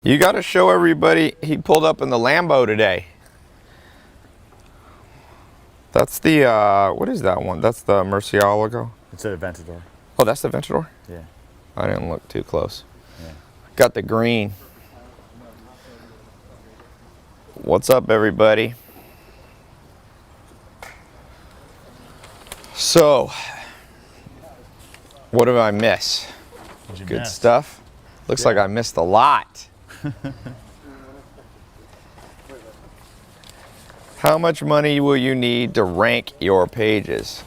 You got to show everybody he pulled up in the Lambo today. That's the, what is that one? That's the Murcielago? It's an Aventador. Oh, that's the Aventador? Yeah. I didn't look too close. Yeah. Got the green. What's up, everybody? So, what did I miss? What'd you Good miss? stuff. Looks like I missed a lot. How much money will you need to rank your pages?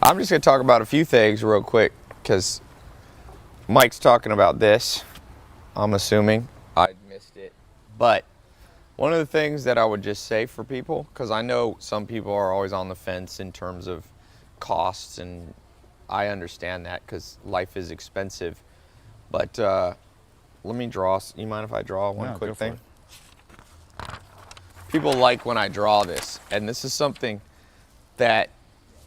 I'm just going to talk about a few things real quick because Mike's talking about this. I'm assuming I missed it. But one of the things that I would just say for people, because I know some people are always on the fence in terms of costs, and I understand that because life is expensive. But let me draw. You mind if I draw one quick thing? People like when I draw this, and this is something that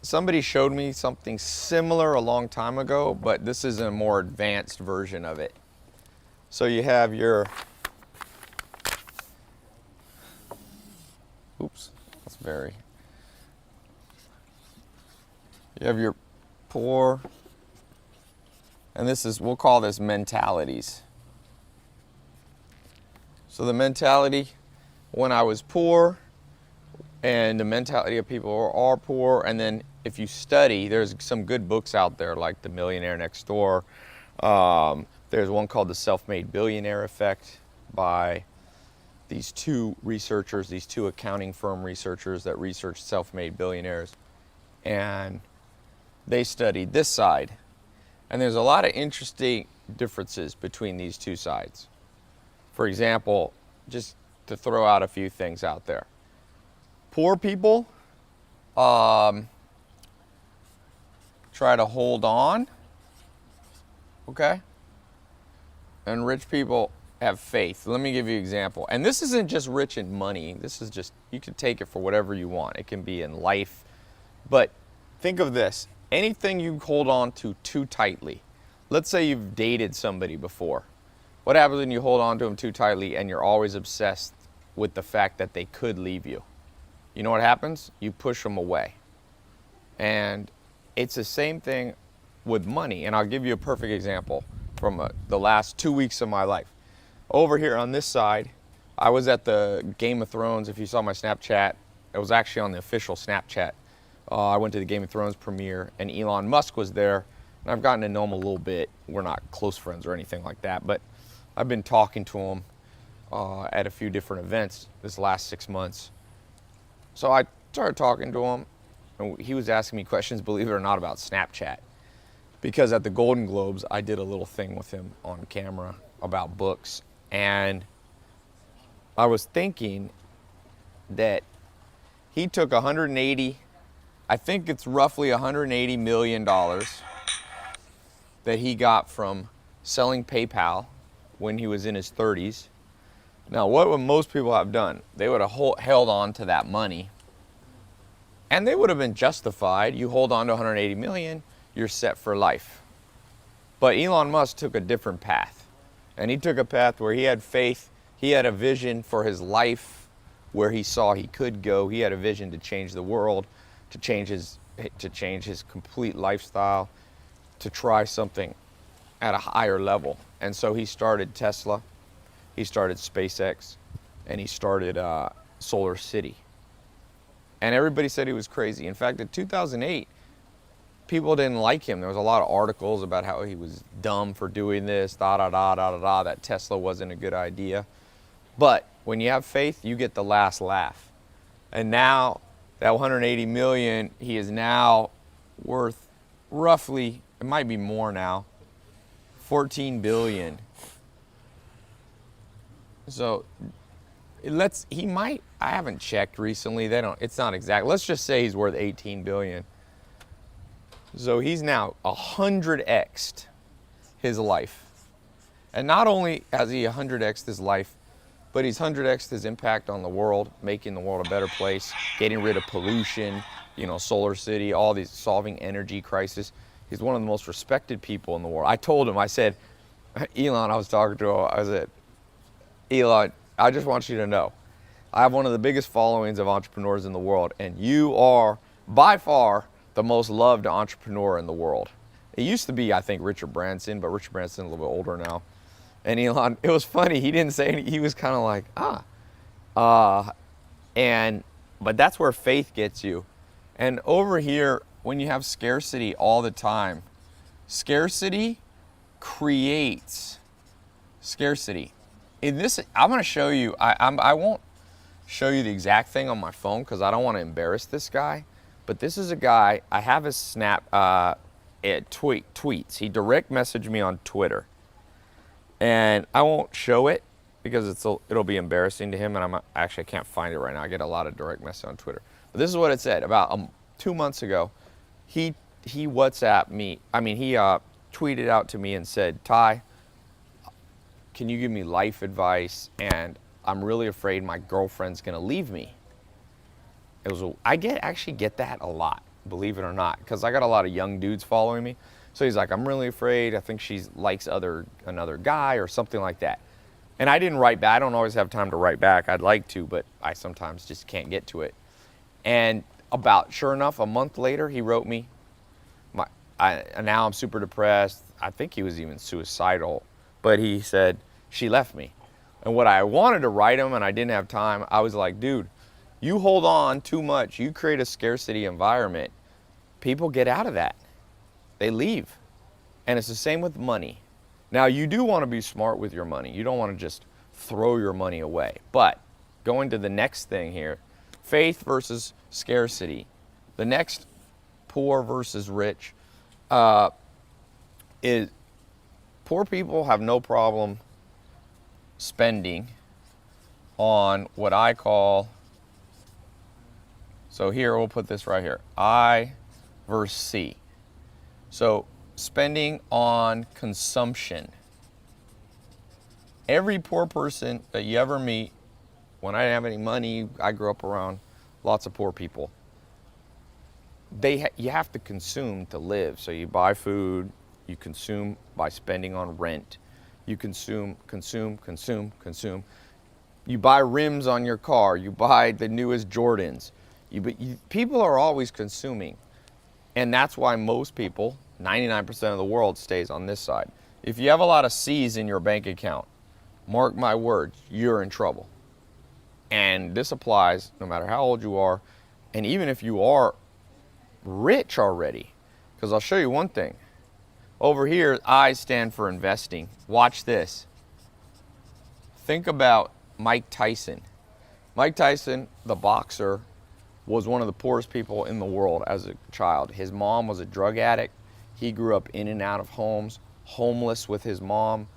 somebody showed me something similar a long time ago, but this is a more advanced version of it. So you have your, oops, that's very, you have your poor, and this is, we'll call this mentalities. So the mentality when I was poor, and the mentality of people who are poor, and then if you study, there's some good books out there like The Millionaire Next Door. There's one called The Self-Made Billionaire Effect by these two researchers, these two accounting firm researchers that research self-made billionaires. And they studied this side. And there's a lot of interesting differences between these two sides. For example, just to throw out a few things out there. Poor people try to hold on, okay? And rich people have faith. Let me give you an example. And this isn't just rich in money. This is just, you can take it for whatever you want. It can be in life. But think of this. Anything you hold on to too tightly. Let's say you've dated somebody before. What happens when you hold on to them too tightly and you're always obsessed with the fact that they could leave you? You know what happens? You push them away. And it's the same thing with money. And I'll give you a perfect example from the last 2 weeks of my life. Over here on this side, I was at the Game of Thrones. If you saw my Snapchat, it was actually on the official Snapchat. I went to the Game of Thrones premiere, and Elon Musk was there. And I've gotten to know him a little bit. We're not close friends or anything like that, but I've been talking to him at a few different events this last 6 months. So I started talking to him, and he was asking me questions, believe it or not, about Snapchat. Because at the Golden Globes, I did a little thing with him on camera about books. And I was thinking that he took 180, I think it's roughly $180 million that he got from selling PayPal when he was in his 30s. Now, what would most people have done? They would have held on to that money, and they would have been justified. You hold on to 180 million, you're set for life. But Elon Musk took a different path, and he took a path where he had faith. He had a vision for his life where he saw he could go. He had a vision to change the world, to change his complete lifestyle, to try something at a higher level. And so he started Tesla. He started SpaceX, and he started Solar City. And everybody said he was crazy. In fact, in 2008, people didn't like him. There was a lot of articles about how he was dumb for doing this, that Tesla wasn't a good idea. But when you have faith, you get the last laugh. And now, that 180 million, he is now worth roughly, it might be more now, 14 billion. So he might, I haven't checked recently, it's not exact. Let's just say he's worth 18 billion. So he's now 100x'd his life. And not only has he 100x'd his life, but he's 100x'd his impact on the world, making the world a better place, getting rid of pollution, Solar City, all these, solving energy crisis. He's one of the most respected people in the world. I told him, I said, Elon, I was talking to him, I said, Elon, I just want you to know, I have one of the biggest followings of entrepreneurs in the world, and you are by far the most loved entrepreneur in the world. It used to be, I think, Richard Branson, but Richard Branson's a little bit older now. And Elon, it was funny, he didn't say anything, he was kind of like, but that's where faith gets you. And over here, when you have scarcity all the time, scarcity creates scarcity. In this, I'm going to show you, I won't show you the exact thing on my phone because I don't want to embarrass this guy, but this is a guy, I have his tweets. He direct messaged me on Twitter. And I won't show it because it'll be embarrassing to him, and I can't find it right now. I get a lot of direct messages on Twitter. But this is what it said. About 2 months ago, he WhatsApped me. He tweeted out to me and said, "Tai, can you give me life advice? And I'm really afraid my girlfriend's gonna leave me." I actually get that a lot, believe it or not, because I got a lot of young dudes following me. So he's like, "I'm really afraid. I think she likes another guy or something like that." And I didn't write back. I don't always have time to write back. I'd like to, but I sometimes just can't get to it. And sure enough, a month later, he wrote me, now I'm super depressed. I think he was even suicidal, but he said, "She left me." And what I wanted to write him, and I didn't have time, I was like, "Dude, you hold on too much. You create a scarcity environment. People get out of that. They leave." And it's the same with money. Now, you do want to be smart with your money. You don't want to just throw your money away. But going to the next thing here, faith versus scarcity. The next, poor versus rich, is poor people have no problem spending on what I call, so here we'll put this right here, I versus C. So spending on consumption. Every poor person that you ever meet, when I didn't have any money, I grew up around lots of poor people. You have to consume to live. So you buy food, you consume by spending on rent, you consume. You buy rims on your car, you buy the newest Jordans. People are always consuming. And that's why most people, 99% of the world, stays on this side. If you have a lot of C's in your bank account, mark my words, you're in trouble. And this applies no matter how old you are, and even if you are rich already. Because I'll show you one thing. Over here, I stand for investing. Watch this. Think about Mike Tyson. Mike Tyson, the boxer, was one of the poorest people in the world as a child. His mom was a drug addict. He grew up in and out of homes, homeless with his mom.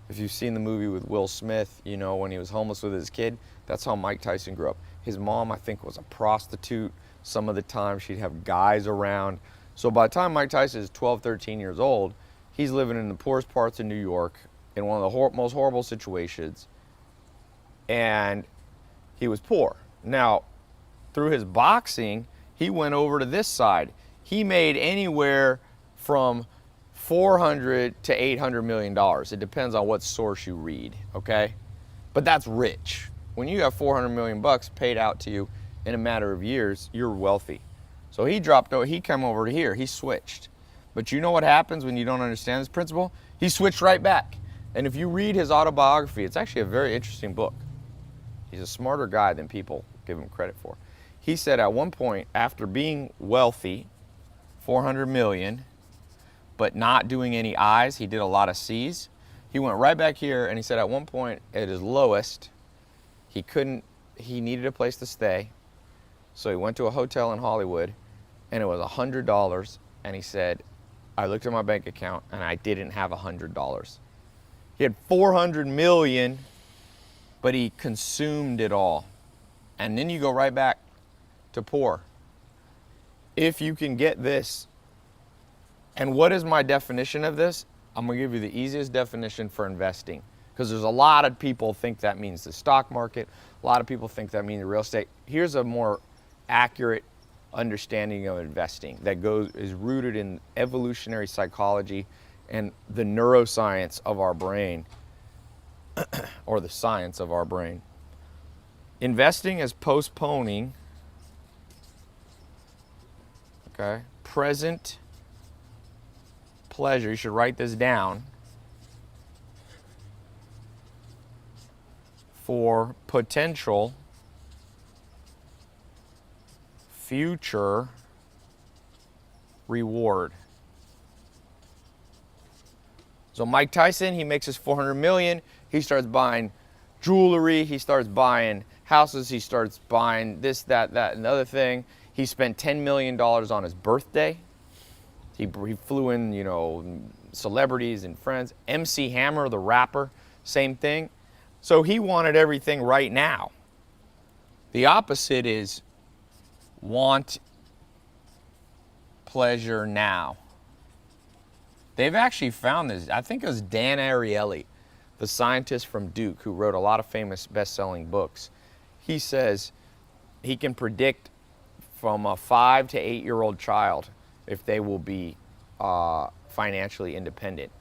If you've seen the movie with Will Smith, you know, when he was homeless with his kid, that's how Mike Tyson grew up. His mom, I think, was a prostitute. Some of the time she'd have guys around. So by the time Mike Tyson is 12, 13 years old, he's living in the poorest parts of New York in one of the most horrible situations. And he was poor. Now, through his boxing, he went over to this side. He made anywhere from $400 to $800 million. It depends on what source you read, okay? But that's rich. When you have 400 million bucks paid out to you in a matter of years, you're wealthy. So he came over to here, he switched. But you know what happens when you don't understand this principle? He switched right back. And if you read his autobiography, it's actually a very interesting book. He's a smarter guy than people give him credit for. He said at one point, after being wealthy, 400 million, but not doing any I's, he did a lot of C's. He went right back here and he said at one point at his lowest, he needed a place to stay. So he went to a hotel in Hollywood and it was $100. And he said, I looked at my bank account and I didn't have $100. He had 400 million, but he consumed it all. And then you go right back to poor. If you can get this, and what is my definition of this? I'm gonna give you the easiest definition for investing, because there's a lot of people think that means the stock market. A lot of people think that means real estate. Here's a more accurate understanding of investing that is rooted in evolutionary psychology and the neuroscience of our brain. or the science of our brain. Investing is postponing, okay, present pleasure. You should write this down. For potential future reward. So Mike Tyson, he makes his 400 million. He starts buying jewelry. He starts buying houses. He starts buying this, that, and the other thing. He spent $10 million on his birthday. He flew in, you know, celebrities and friends. MC Hammer, the rapper, same thing. So he wanted everything right now. The opposite is want pleasure now. They've actually found this. I think it was Dan Ariely, the scientist from Duke who wrote a lot of famous best-selling books. He says he can predict from a 5 to 8-year-old child if they will be financially independent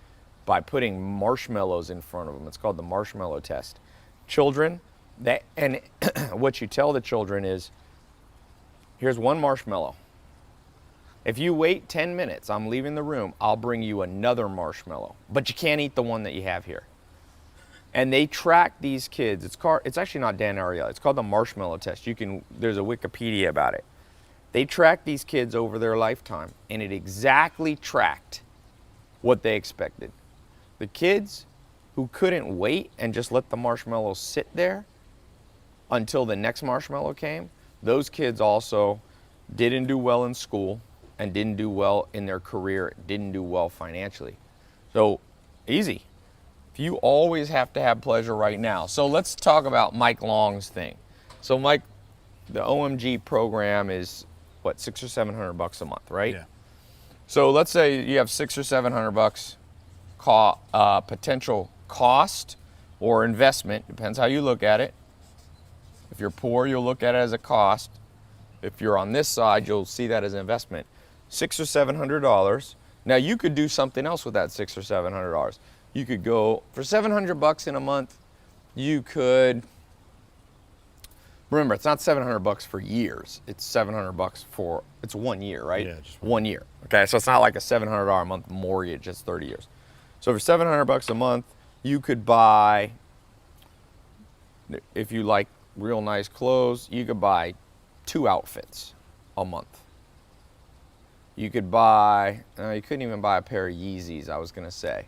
by putting marshmallows in front of them. It's called the Marshmallow Test. Children, and what you tell the children is, here's one marshmallow. If you wait 10 minutes, I'm leaving the room, I'll bring you another marshmallow. But you can't eat the one that you have here. And they track these kids. It's actually not Dan Ariely. It's called the Marshmallow Test. There's a Wikipedia about it. They track these kids over their lifetime, and it exactly tracked what they expected. The kids who couldn't wait and just let the marshmallow sit there until the next marshmallow came, those kids also didn't do well in school and didn't do well in their career, didn't do well financially. So, easy. If you always have to have pleasure right now. So let's talk about Mike Long's thing. So Mike, the OMG program is what, $600 or $700 a month, right? Yeah. So let's say you have $600 or $700 potential cost or investment, depends how you look at it. If you're poor, you'll look at it as a cost. If you're on this side, you'll see that as an investment. $600 or $700. Now you could do something else with that $600 or $700. You could go for $700 in a month. You could, remember, it's not $700 for years. It's $700 for, it's 1 year, right? Yeah, just 1 year. Okay, so it's not like a $700 a month mortgage. It's 30 years. So for $700 a month, you could buy, if you like real nice clothes, you could buy 2 outfits a month. You could buy, you couldn't even buy a pair of Yeezys, I was gonna say.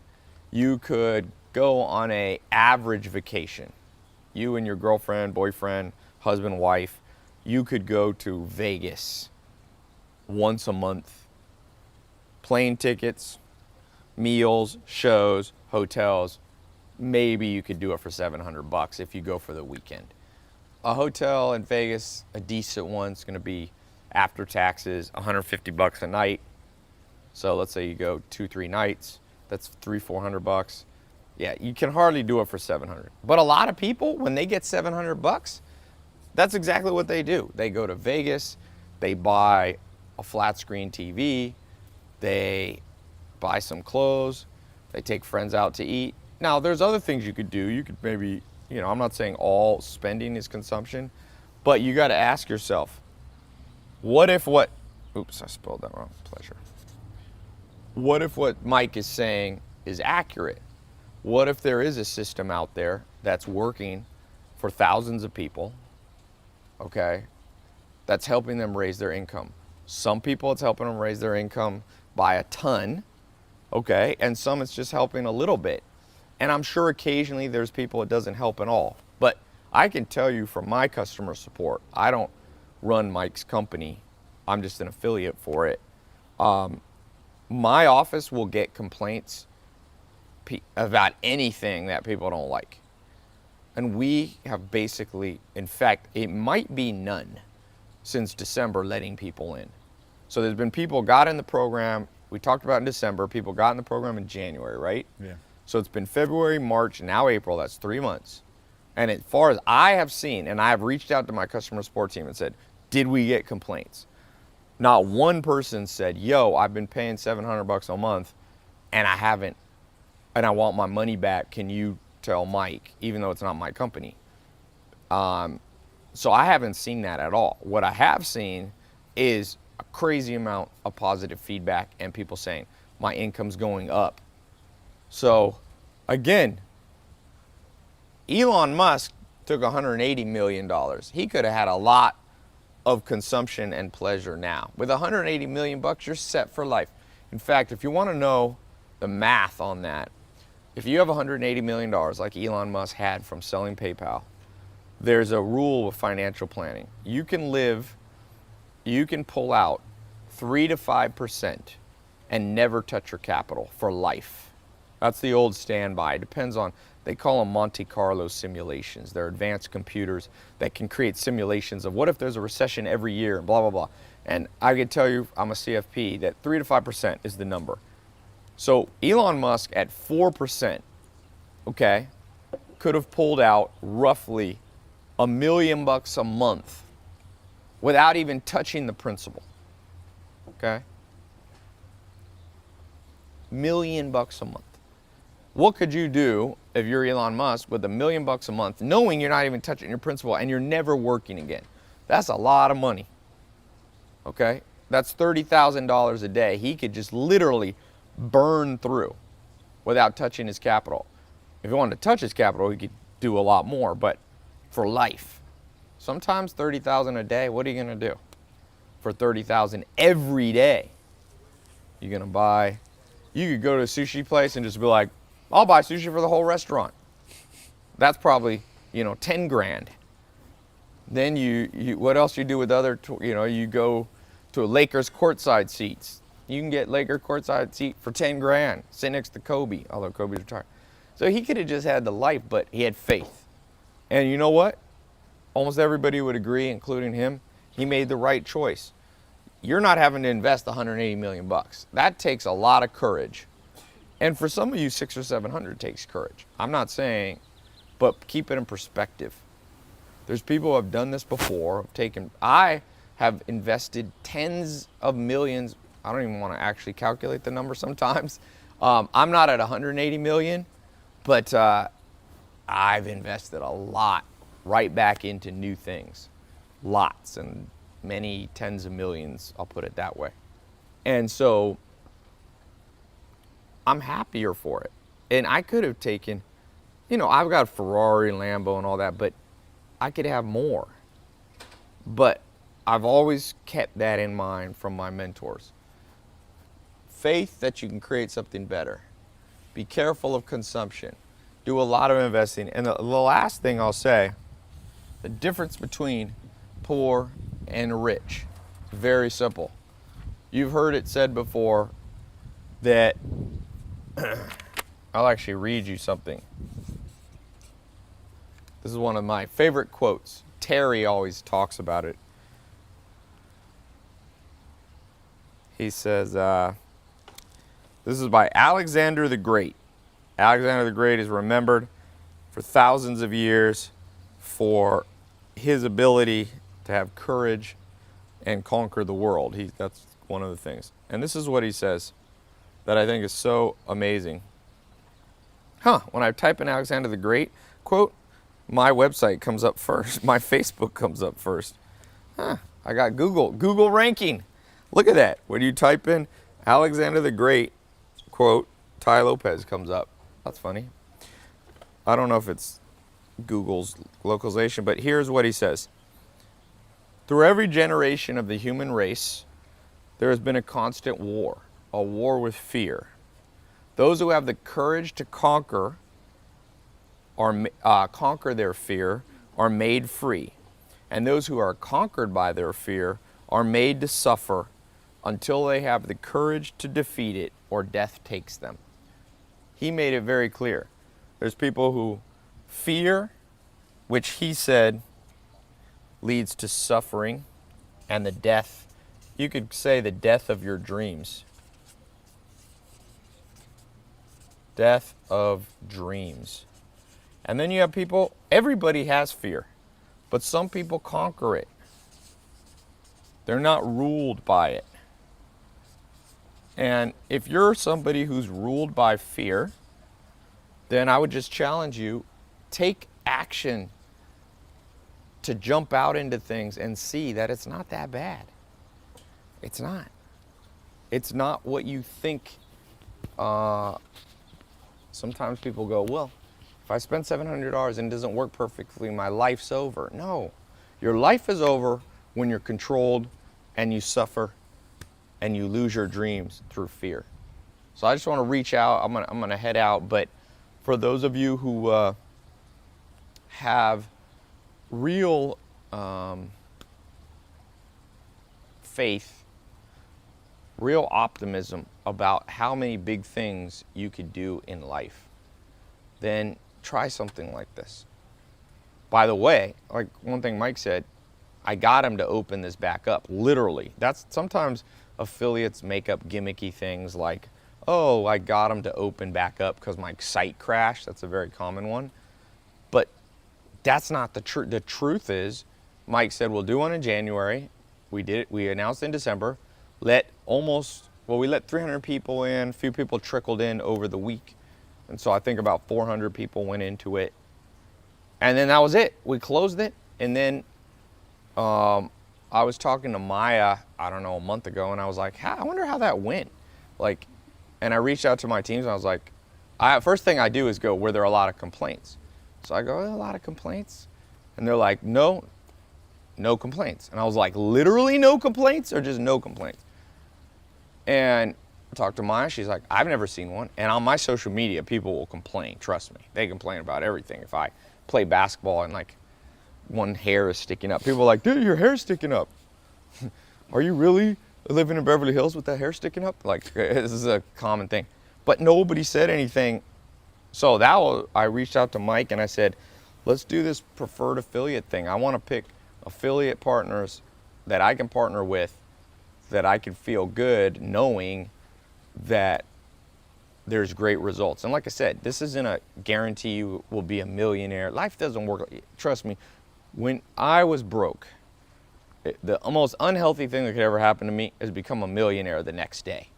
You could go on a average vacation. You and your girlfriend, boyfriend, husband, wife, you could go to Vegas once a month. Plane tickets, meals, shows, hotels. Maybe you could do it for $700 if you go for the weekend. A hotel in Vegas, a decent one, is gonna be after taxes, $150 a night. So let's say you go 2-3 nights, that's $300-400. Yeah, you can hardly do it for $700. But a lot of people, when they get $700, that's exactly what they do. They go to Vegas, they buy a flat screen TV, they buy some clothes, they take friends out to eat. Now, there's other things you could do. You could maybe, I'm not saying all spending is consumption, but you got to ask yourself, oops, I spelled that wrong, pleasure. What if what Mike is saying is accurate? What if there is a system out there that's working for thousands of people, okay, that's helping them raise their income? Some people it's helping them raise their income by a ton, okay, and some it's just helping a little bit. And I'm sure occasionally there's people it doesn't help at all. But I can tell you from my customer support, I don't run Mike's company. I'm just an affiliate for it. My office will get complaints about anything that people don't like. And we have basically, in fact, it might be none since December letting people in. So there's been people got in the program, we talked about in December, people got in the program in January, right? Yeah. So it's been February, March, now April, that's 3 months. And as far as I have seen, and I have reached out to my customer support team and said, did we get complaints? Not one person said, yo, I've been paying $700 a month and I haven't, and I want my money back. Can you tell Mike, even though it's not my company. So I haven't seen that at all. What I have seen is a crazy amount of positive feedback and people saying, my income's going up. So again, Elon Musk took $180 million. He could have had a lot of consumption and pleasure now. With $180 million bucks, you're set for life. In fact, if you want to know the math on that, if you have $180 million like Elon Musk had from selling PayPal, there's a rule with financial planning. You can pull out 3 to 5% and never touch your capital for life. That's the old standby. It depends on, they call them Monte Carlo simulations. They're advanced computers that can create simulations of what if there's a recession every year and blah, blah, blah. And I can tell you, I'm a CFP, that 3 to 5% is the number. So Elon Musk at 4%, okay, could have pulled out roughly $1 million bucks a month without even touching the principal, okay? $1 million bucks a month. What could you do if you're Elon Musk with $1 million bucks a month, knowing you're not even touching your principal and you're never working again? That's a lot of money, okay? That's $30,000 a day. He could just literally burn through without touching his capital. If he wanted to touch his capital, he could do a lot more, but for life. Sometimes $30,000 a day, what are you going to do for $30,000 every day? You're going to buy, you could go to a sushi place and just be like, I'll buy sushi for the whole restaurant. That's probably, 10 grand. Then you what else you do with other, you go to a Lakers courtside seats. You can get Lakers courtside seat for 10 grand, sit next to Kobe, although Kobe's retired. So he could have just had the life, but he had faith. And you know what? Almost everybody would agree, including him. He made the right choice. You're not having to invest 180 million bucks. That takes a lot of courage. And for some of you, 600 or 700 takes courage. I'm not saying, but keep it in perspective. There's people who have done this before. I have invested tens of millions. I don't even want to actually calculate the number sometimes. I'm not at 180 million, but I've invested a lot right back into new things. Lots, and many tens of millions, I'll put it that way. And so I'm happier for it. And I could have taken, I've got a Ferrari, Lambo and all that, but I could have more. But I've always kept that in mind from my mentors. Faith that you can create something better. Be careful of consumption. Do a lot of investing. And the last thing I'll say, the difference between poor and rich, very simple. You've heard it said before that, I'll actually read you something. This is one of my favorite quotes. Terry always talks about it. He says, this is by Alexander the Great. Alexander the Great is remembered for thousands of years for his ability to have courage and conquer the world. That's one of the things. And this is what he says that I think is so amazing. When I type in Alexander the Great quote, my website comes up first. My Facebook comes up first. I got Google ranking. Look at that. When you type in Alexander the Great quote, Tai Lopez comes up. That's funny. I don't know if it's Google's localization, but here's what he says. Through every generation of the human race, there has been a constant war, a war with fear. Those who have the courage to conquer their fear are made free, and those who are conquered by their fear are made to suffer until they have the courage to defeat it or death takes them. He made it very clear. There's people who fear, which he said leads to suffering and the death. You could say the death of your dreams. Death of dreams. And then you have people, everybody has fear, but some people conquer it. They're not ruled by it. And if you're somebody who's ruled by fear, then I would just challenge you, take action to jump out into things and see that it's not that bad. It's not. It's not what you think. Sometimes people go, well, if I spend $700 and it doesn't work perfectly, my life's over. No, your life is over when you're controlled and you suffer and you lose your dreams through fear. So I just want to reach out. I'm gonna head out, but for those of you who have real faith, real optimism about how many big things you could do in life, then try something like this. By the way, like one thing Mike said, I got him to open this back up, literally. That's sometimes affiliates make up gimmicky things like, oh, I got him to open back up because my site crashed. That's a very common one. But that's not the truth. The truth is, Mike said, we'll do one in January. We did it. We announced in December. We let 300 people in. A few people trickled in over the week. And so I think about 400 people went into it. And then that was it. We closed it. And then I was talking to Maya, I don't know, a month ago, and I was like, I wonder how that went. And I reached out to my teams, and I was like, first thing I do is go, were there a lot of complaints? So I go, a lot of complaints? And they're like, no complaints. And I was like, literally no complaints or just no complaints? And I talked to Maya, she's like, I've never seen one. And on my social media, people will complain, trust me. They complain about everything. If I play basketball and like one hair is sticking up, people are like, dude, your hair's sticking up. Are you really living in Beverly Hills with that hair sticking up? Like, this is a common thing. But nobody said anything. So I reached out to Mike and I said, let's do this preferred affiliate thing. I want to pick affiliate partners that I can partner with, that I can feel good knowing that there's great results. And like I said, this isn't a guarantee you will be a millionaire. Life doesn't work. Trust me, when I was broke, the most unhealthy thing that could ever happen to me is become a millionaire the next day.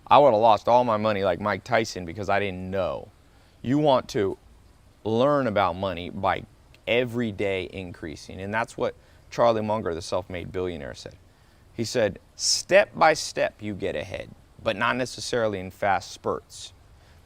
I would have lost all my money like Mike Tyson because I didn't know. You want to learn about money by every day increasing. And that's what Charlie Munger, the self-made billionaire, said. He said, step by step you get ahead, but not necessarily in fast spurts.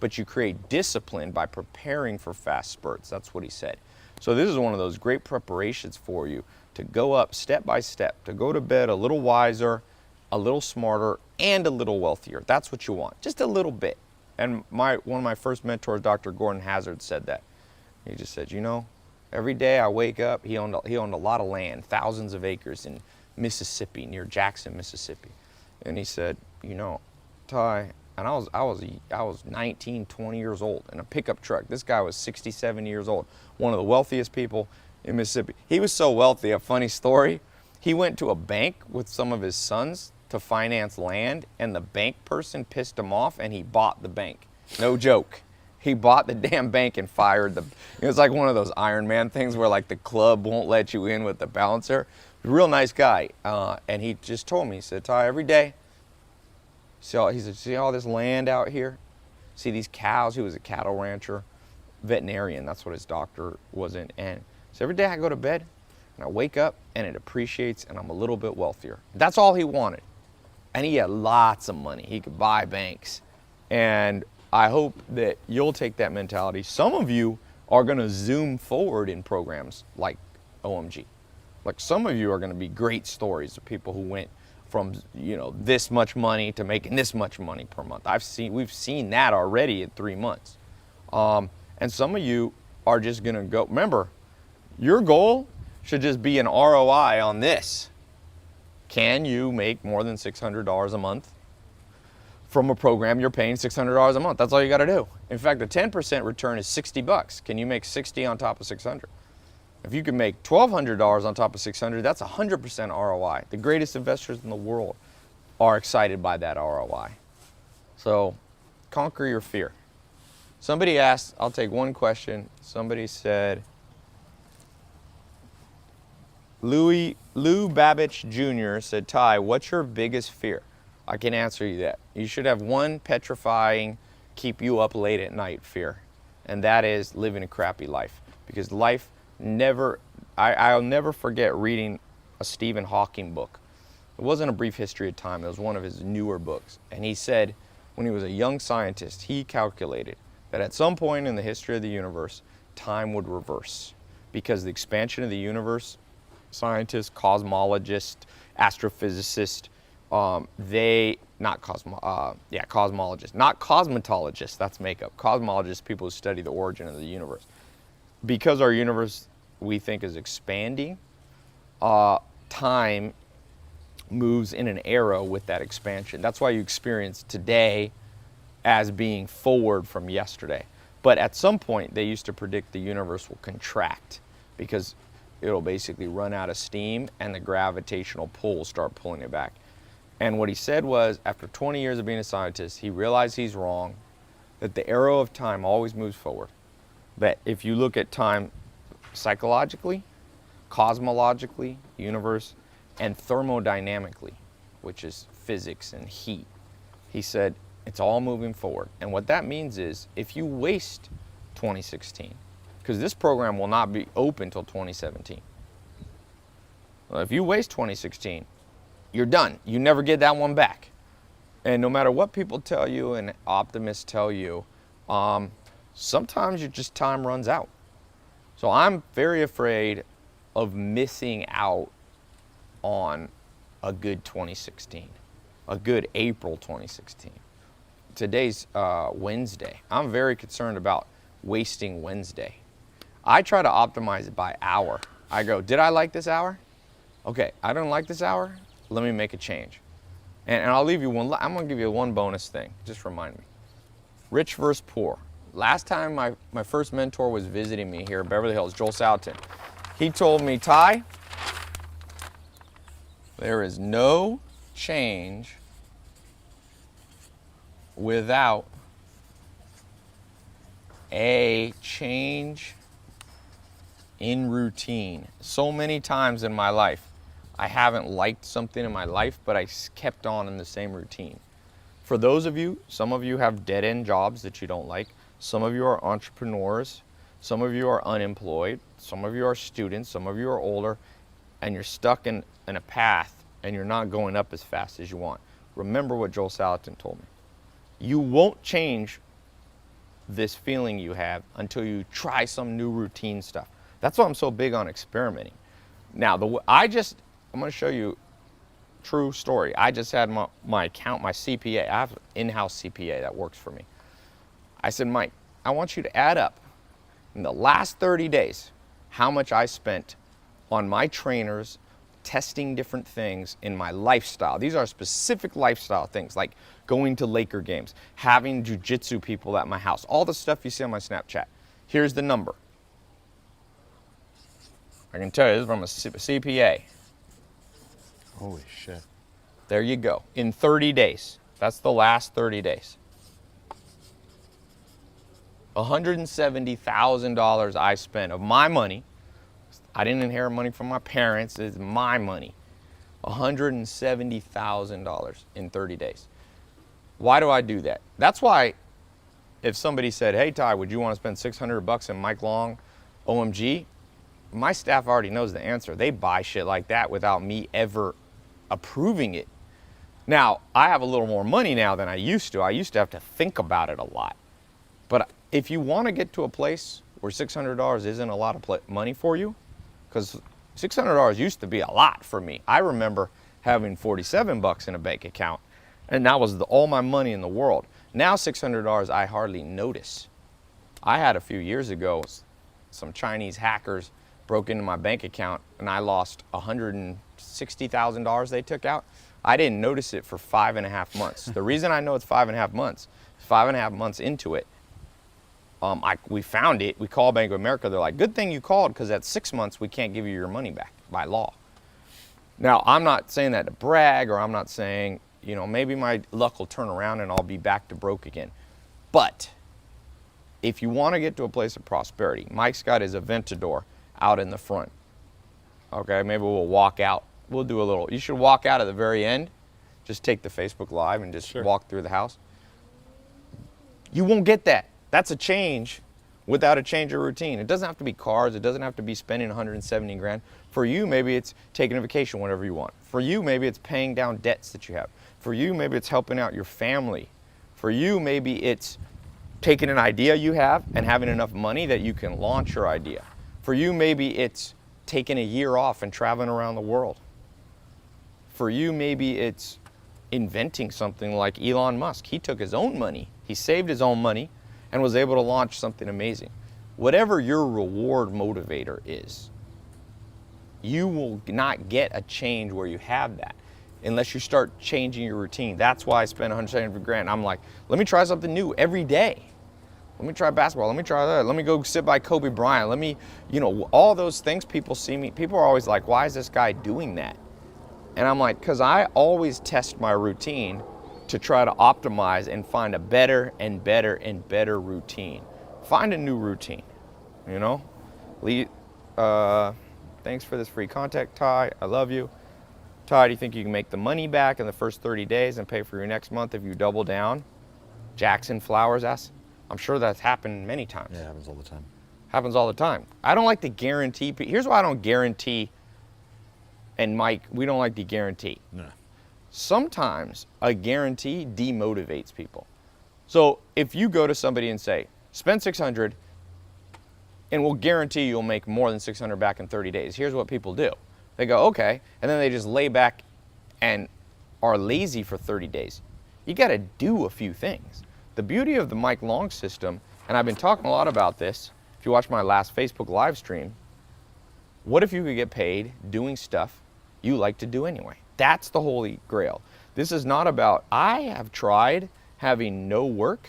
But you create discipline by preparing for fast spurts. That's what he said. So this is one of those great preparations for you to go up step by step, to go to bed a little wiser, a little smarter, and a little wealthier. That's what you want, just a little bit. And one of my first mentors, Dr. Gordon Hazard, said that. He just said, every day I wake up, he owned a lot of land, thousands of acres in Mississippi, near Jackson, Mississippi. And he said, Tai, and I was 19, 20 years old in a pickup truck. This guy was 67 years old, one of the wealthiest people in Mississippi. He was so wealthy, a funny story, he went to a bank with some of his sons to finance land, and the bank person pissed him off and he bought the bank. No joke. He bought the damn bank and fired it was like one of those Iron Man things where like the club won't let you in with the bouncer. Real nice guy. And he just told me, he said, Tai, every day, he said, see all this land out here? See these cows? He was a cattle rancher, veterinarian. That's what his doctor was in. And so every day I go to bed and I wake up and it appreciates and I'm a little bit wealthier. That's all he wanted. And he had lots of money. He could buy banks. And I hope that you'll take that mentality. Some of you are going to zoom forward in programs like OMG. Like some of you are going to be great stories of people who went from this much money to making this much money per month. We've seen that already in 3 months. And some of you are just going to go. Remember, your goal should just be an ROI on this. Can you make more than $600 a month from a program you're paying $600 a month? That's all you got to do. In fact, a 10% return is $60. Can you make 60 on top of 600? If you can make $1,200 on top of 600, that's 100% ROI. The greatest investors in the world are excited by that ROI. So conquer your fear. Somebody asked, I'll take one question. Somebody said, Lou Babich Jr. said, Tai, what's your biggest fear? I can answer you that. You should have one petrifying, keep you up late at night fear. and that is living a crappy life. Because life never, I'll never forget reading a Stephen Hawking book. It wasn't A Brief History of Time, it was one of his newer books. And he said, when he was a young scientist, he calculated that at some point in the history of the universe, time would reverse. Because the expansion of the universe, scientists, cosmologists, astrophysicists, cosmologists, not cosmetologists, that's makeup. Cosmologists, people who study the origin of the universe. Because our universe, we think, is expanding, time moves in an arrow with that expansion. That's why you experience today as being forward from yesterday. But at some point, they used to predict the universe will contract because it'll basically run out of steam and the gravitational pull will start pulling it back. And what he said was, after 20 years of being a scientist, he realized he's wrong, that the arrow of time always moves forward. That if you look at time psychologically, cosmologically, universe, and thermodynamically, which is physics and heat, he said it's all moving forward. And what that means is, if you waste 2016, because this program will not be open till 2017. Well, if you waste 2016, you're done. You never get that one back. And no matter what people tell you and optimists tell you, sometimes time runs out. So I'm very afraid of missing out on a good 2016, a good April 2016. Today's Wednesday. I'm very concerned about wasting Wednesday. I try to optimize it by hour. I go, did I like this hour? Okay, I don't like this hour. Let me make a change. And I'll leave you one, I'm gonna give you one bonus thing. Just remind me. Rich versus poor. Last time my first mentor was visiting me here in Beverly Hills, Joel Salatin, he told me, Tai, there is no change without a change in routine. So many times in my life, I haven't liked something in my life, but I kept on in the same routine. For those of you, some of you have dead-end jobs that you don't like. Some of you are entrepreneurs. Some of you are unemployed. Some of you are students. Some of you are older. And you're stuck in a path and you're not going up as fast as you want. Remember what Joel Salatin told me. You won't change this feeling you have until you try some new routine stuff. That's why I'm so big on experimenting. Now, I'm going to show you a true story. I just had my account, my CPA. I have an in-house CPA that works for me. I said, Mike, I want you to add up in the last 30 days how much I spent on my trainers, testing different things in my lifestyle. These are specific lifestyle things like going to Laker games, having jiu-jitsu people at my house, all the stuff you see on my Snapchat. Here's the number. I can tell you this is from a CPA. Holy shit. There you go. In 30 days. That's the last 30 days. $170,000 I spent of my money. I didn't inherit money from my parents. It's my money. $170,000 in 30 days. Why do I do that? That's why if somebody said, hey, Tai, would you want to spend $600 in Mike Long OMG? My staff already knows the answer. They buy shit like that without me ever approving it. Now, I have a little more money now than I used to. I used to have to think about it a lot. But if you want to get to a place where $600 isn't a lot of money for you, because $600 used to be a lot for me. I remember having $47 in a bank account, and that was all my money in the world. Now $600 I hardly notice. I had a few years ago, some Chinese hackers broke into my bank account and I lost $160,000 they took out. I didn't notice it for 5.5 months. The reason I know it's 5.5 months, 5.5 months into it, we found it. We called Bank of America. They're like, good thing you called, because at 6 months we can't give you your money back by law. Now, I'm not saying that to brag, or I'm not saying, maybe my luck will turn around and I'll be back to broke again. But if you want to get to a place of prosperity, Mike's got his Aventador out in the front. Okay, maybe we'll walk out. We'll do a little. You should walk out at the very end. Just take the Facebook Live and just walk through the house. You won't get that. That's a change without a change of routine. It doesn't have to be cars. It doesn't have to be spending 170 grand. For you, maybe it's taking a vacation whenever you want. For you, maybe it's paying down debts that you have. For you, maybe it's helping out your family. For you, maybe it's taking an idea you have and having enough money that you can launch your idea. For you, maybe it's taking a year off and traveling around the world. For you, maybe it's inventing something like Elon Musk. He took his own money, he saved his own money, and was able to launch something amazing. Whatever your reward motivator is, you will not get a change where you have that unless you start changing your routine. That's why I spent 170 grand. I'm like, let me try something new every day. Let me try basketball. Let me try that. Let me go sit by Kobe Bryant. Let me, all those things. People see me. People are always like, why is this guy doing that? And I'm like, because I always test my routine to try to optimize and find a better and better and better routine. Find a new routine, Thanks for this free content, Tai. I love you. Tai, do you think you can make the money back in the first 30 days and pay for your next month if you double down? Jackson Flowers asks. I'm sure that's happened many times. Yeah, it happens all the time. Happens all the time. I don't like to guarantee. Here's why I don't guarantee, and Mike, we don't like to guarantee. No. Sometimes a guarantee demotivates people. So if you go to somebody and say, spend 600 and we'll guarantee you'll make more than 600 back in 30 days. Here's what people do. They go, okay, and then they just lay back and are lazy for 30 days. You got to do a few things. The beauty of the Mike Long system, and I've been talking a lot about this, if you watch my last Facebook live stream, what if you could get paid doing stuff you like to do anyway? That's the holy grail. This is not about, I have tried having no work.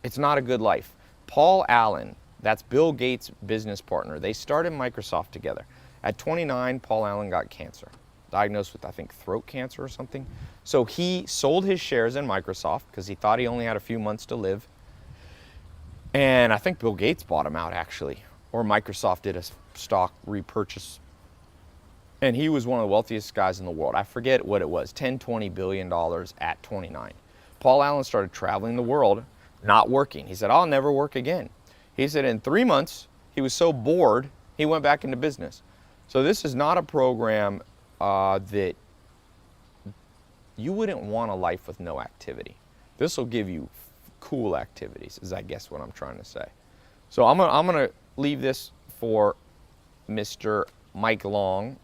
It's not a good life. Paul Allen, that's Bill Gates' business partner. They started Microsoft together. At 29, Paul Allen got cancer, diagnosed with, I think, throat cancer or something. So he sold his shares in Microsoft because he thought he only had a few months to live. And I think Bill Gates bought him out, actually, or Microsoft did a stock repurchase. And he was one of the wealthiest guys in the world. I forget what it was, $20 billion at 29. Paul Allen started traveling the world, not working. He said, I'll never work again. He said in 3 months, he was so bored, he went back into business. So this is not a program that you wouldn't want a life with no activity. This will give you cool activities, is I guess what I'm trying to say. So I'm gonna leave this for Mr. Mike Long.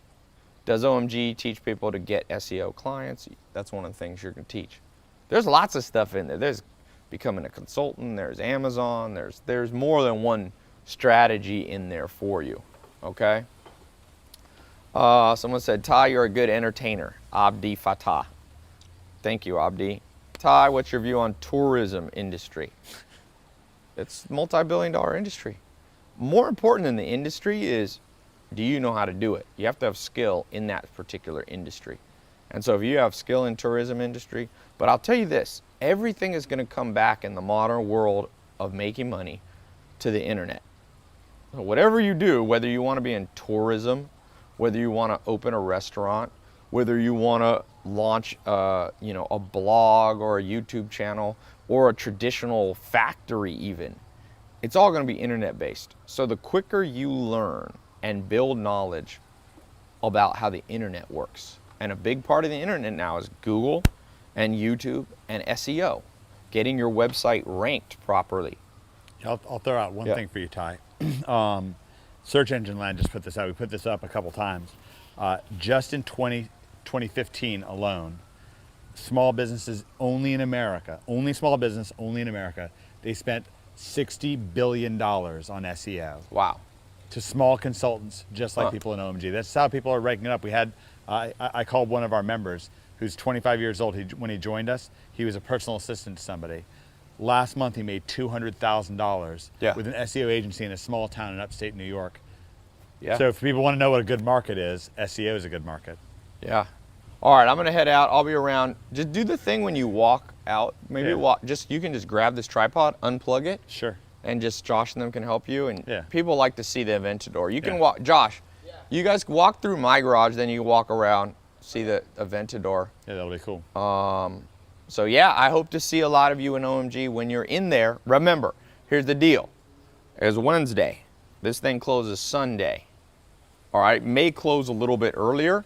Does OMG teach people to get SEO clients? That's one of the things you're gonna teach. There's lots of stuff in there. There's becoming a consultant, there's Amazon, there's more than one strategy in there for you, okay? Someone said, Tai, you're a good entertainer. Abdi Fatah. Thank you, Abdi. Tai, what's your view on tourism industry? It's a multi-billion-dollar industry. More important than the industry is, do you know how to do it? You have to have skill in that particular industry. And so if you have skill in tourism industry, but I'll tell you this, everything is going to come back in the modern world of making money to the internet. So whatever you do, whether you want to be in tourism, whether you want to open a restaurant, whether you want to launch a blog or a YouTube channel or a traditional factory even, it's all going to be internet based. So the quicker you learn and build knowledge about how the internet works, and a big part of the internet now is Google and YouTube and SEO, getting your website ranked properly. I'll throw out one thing for you, Tai. Search Engine Land just put this out. We put this up a couple times. Just in 2015 alone, small businesses only in America, only small business, only in America, they spent $60 billion on SEO. Wow. To small consultants, just like people in OMG. That's how people are ranking up. We had, I called one of our members who's 25 years old. When he joined us, he was a personal assistant to somebody. Last month, he made $200,000 with an SEO agency in a small town in upstate New York. Yeah. So if people want to know what a good market is, SEO is a good market. Yeah. All right, I'm gonna head out. I'll be around. Just do the thing when you walk out. Maybe you can just grab this tripod, unplug it. Sure. And just Josh and them can help you. And people like to see the Aventador. You can walk, Josh. Yeah. You guys walk through my garage, then you walk around, see the Aventador. Yeah, that'll be cool. So yeah, I hope to see a lot of you in OMG when you're in there. Remember, here's the deal. is Wednesday. This thing closes Sunday. All right, may close a little bit earlier,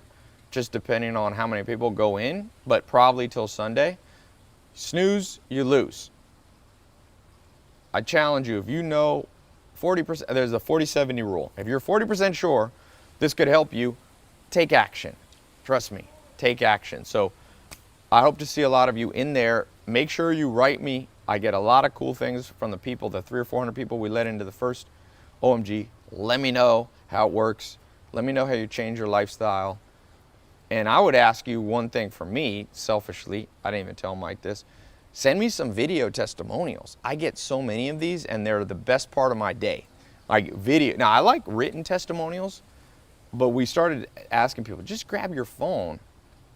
just depending on how many people go in, but probably till Sunday. Snooze, you lose. I challenge you, if you know 40%, there's a 40-70 rule. If you're 40% sure this could help you, take action. Trust me, take action. So I hope to see a lot of you in there. Make sure you write me. I get a lot of cool things from the people, the 300 or 400 people we let into the first OMG. Let me know how it works. Let me know how you change your lifestyle. And I would ask you one thing for me, selfishly. I didn't even tell Mike this. Send me some video testimonials. I get so many of these, and they're the best part of my day. Like video. Now, I like written testimonials, but we started asking people, just grab your phone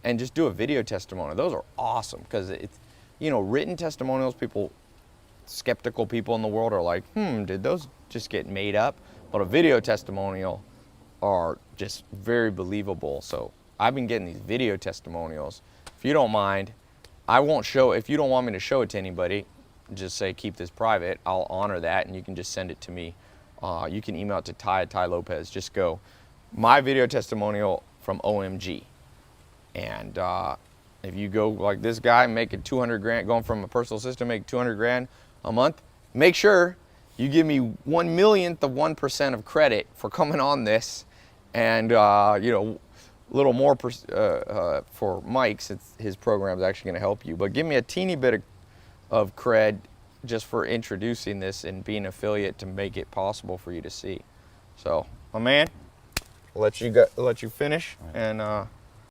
and just do a video testimonial. Those are awesome because it's, you know, written testimonials, people, skeptical people in the world are like, did those just get made up? But a video testimonial are just very believable. So I've been getting these video testimonials. If you don't mind, I won't show, if you don't want me to show it to anybody, just say keep this private. I'll honor that, and you can just send it to me. You can email it to Tai Lopez. Just go, my video testimonial from OMG. And if you go like this guy making 200 grand, going from a personal assistant making 200 grand a month, make sure you give me 1/1,000,000th of 1% of credit for coming on this, and you know, a little more for Mike, since his program is actually going to help you. But give me a teeny bit of cred just for introducing this and being an affiliate to make it possible for you to see. So, my man, I'll let you finish, and